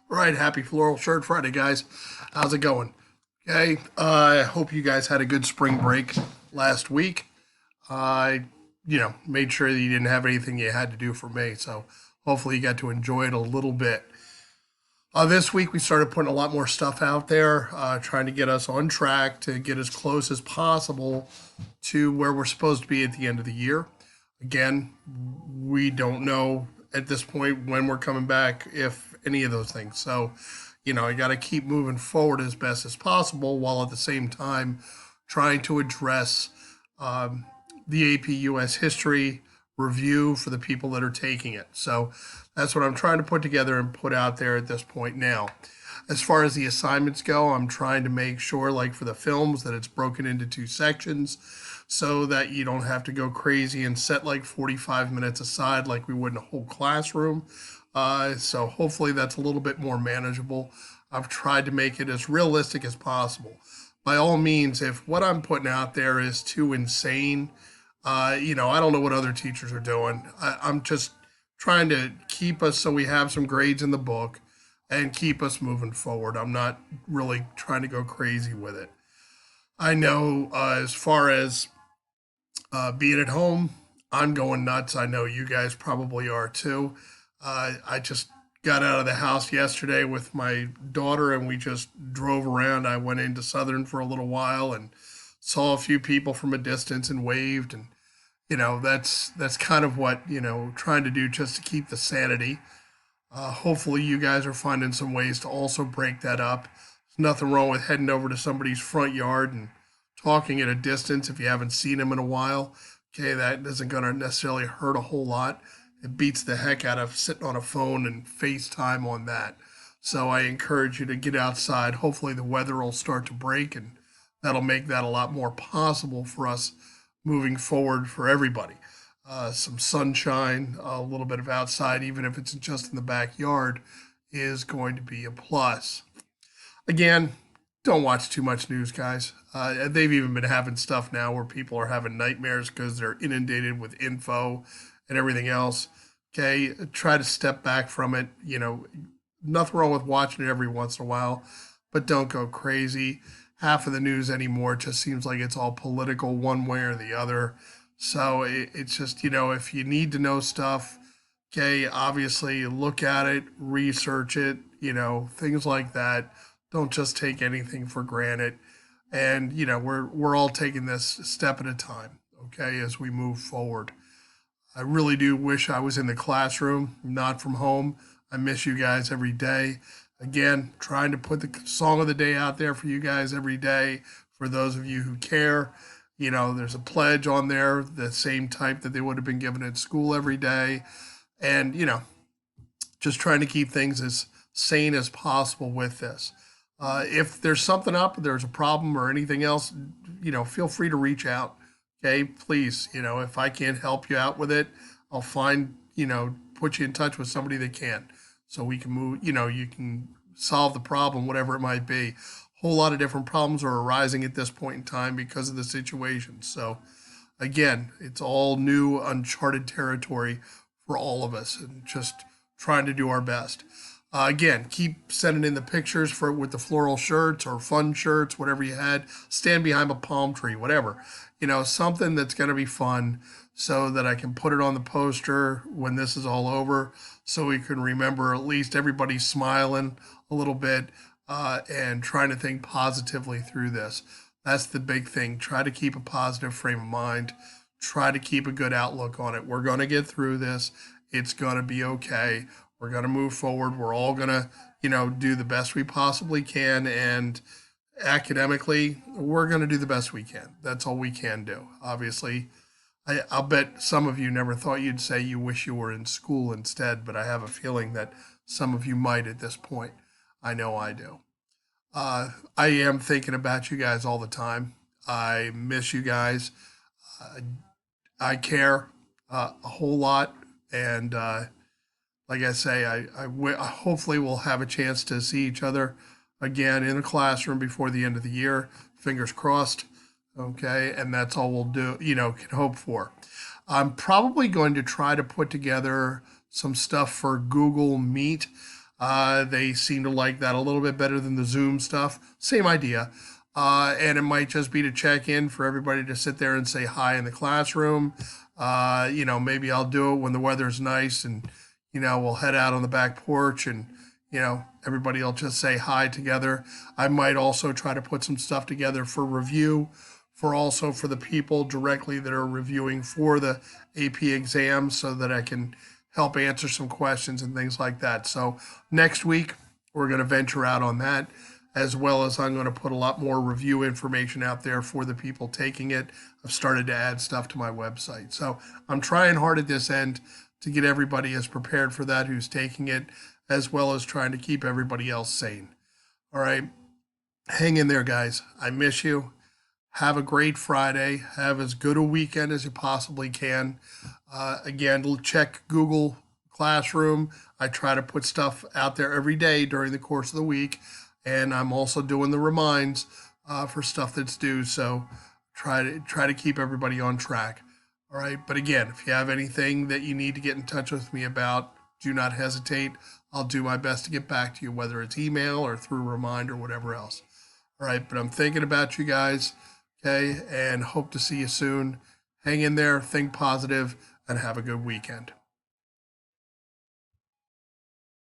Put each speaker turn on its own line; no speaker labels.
All right, happy Floral Shirt Friday, guys. How's it going? Okay, I hope you guys had a good spring break last week. I, made sure that you didn't have anything you had to do for May, so hopefully you got to enjoy it a little bit. This week we started putting a lot more stuff out there, trying to get us on track to get as close as possible to where we're supposed to be at the end of the year. Again, we don't know at this point when we're coming back, if any of those things. So, I got to keep moving forward as best as possible while at the same time trying to address um, the AP US history review for the people that are taking it. So that's what I'm trying to put together and put out there at this point now. As far as the assignments go, I'm trying to make sure, like for the films, that it's broken into two sections so that you don't have to go crazy and set like 45 minutes aside like we would in a whole classroom. So hopefully that's a little bit more manageable. I've tried to make it as realistic as possible. By all means, if what I'm putting out there is too insane, I don't know what other teachers are doing. I'm just trying to keep us so we have some grades in the book and keep us moving forward. I'm not really trying to go crazy with it. I know as far as being at home, I'm going nuts. I know you guys probably are too. I just got out of the house yesterday with my daughter and we just drove around. I went into Southern for a little while and saw a few people from a distance and waved, and that's kind of what trying to do just to keep the sanity. Hopefully you guys are finding some ways to also break that up. There's nothing wrong with heading over to somebody's front yard and talking at a distance if you haven't seen them in a while. Okay, that isn't going to necessarily hurt a whole lot. It beats the heck out of sitting on a phone and FaceTime on that. So I encourage you to get outside. Hopefully the weather will start to break, and that'll make that a lot more possible for us moving forward for everybody. Some sunshine, a little bit of outside, even if it's just in the backyard, is going to be a plus. Again, don't watch too much news, guys. They've even been having stuff now where people are having nightmares because they're inundated with info and everything else. Okay, try to step back from it. Nothing wrong with watching it every once in a while, but don't go crazy. Half of the news anymore just seems like it's all political one way or the other. So it's just, if you need to know stuff, okay, obviously look at it, research it, things like that. Don't just take anything for granted. And, we're all taking this step at a time, okay, as we move forward. I really do wish I was in the classroom, not from home. I miss you guys every day. Again, trying to put the song of the day out there for you guys every day for those of you who care. There's a pledge on there, the same type that they would have been given at school every day. And, just trying to keep things as sane as possible with this. If there's something up, there's a problem or anything else, feel free to reach out. Okay, please, if I can't help you out with it, I'll find, put you in touch with somebody that can. So we can move, you can solve the problem, whatever it might be. A whole lot of different problems are arising at this point in time because of the situation. So again, it's all new, uncharted territory for all of us, and just trying to do our best. Again, keep sending in the pictures for with the floral shirts or fun shirts, whatever you had. Stand behind a palm tree, whatever. Something that's going to be fun so that I can put it on the poster when this is all over so we can remember at least everybody smiling a little bit and trying to think positively through this. That's the big thing. Try to keep a positive frame of mind. Try to keep a good outlook on it. We're going to get through this. It's going to be okay. We're going to move forward. We're all going to, do the best we possibly can. And academically, we're going to do the best we can. That's all we can do. Obviously, I'll bet some of you never thought you'd say you wish you were in school instead, but I have a feeling that some of you might at this point. I know I do. I am thinking about you guys all the time. I miss you guys. Uh, I care a whole lot. And like I say, hopefully we'll have a chance to see each other again in a classroom before the end of the year. Fingers crossed. Okay, and that's all we'll do, can hope for. I'm probably going to try to put together some stuff for Google Meet. They seem to like that a little bit better than the Zoom stuff. Same idea. And it might just be to check in for everybody to sit there and say hi in the classroom. Maybe I'll do it when the weather's nice and, we'll head out on the back porch and, everybody will just say hi together. I might also try to put some stuff together for review for the people directly that are reviewing for the AP exam so that I can help answer some questions and things like that. So next week, we're going to venture out on that, as well as I'm going to put a lot more review information out there for the people taking it. I've started to add stuff to my website. So I'm trying hard at this end to get everybody as prepared for that who's taking it, as well as trying to keep everybody else sane. All right. Hang in there, guys. I miss you. Have a great Friday. Have as good a weekend as you possibly can. Again, check Google Classroom. I try to put stuff out there every day during the course of the week. And I'm also doing the reminds for stuff that's due. So try to keep everybody on track. All right. But again, if you have anything that you need to get in touch with me about, do not hesitate. I'll do my best to get back to you, whether it's email or through Remind or whatever else. All right. But I'm thinking about you guys. Okay. And hope to see you soon. Hang in there, think positive, and have a good weekend.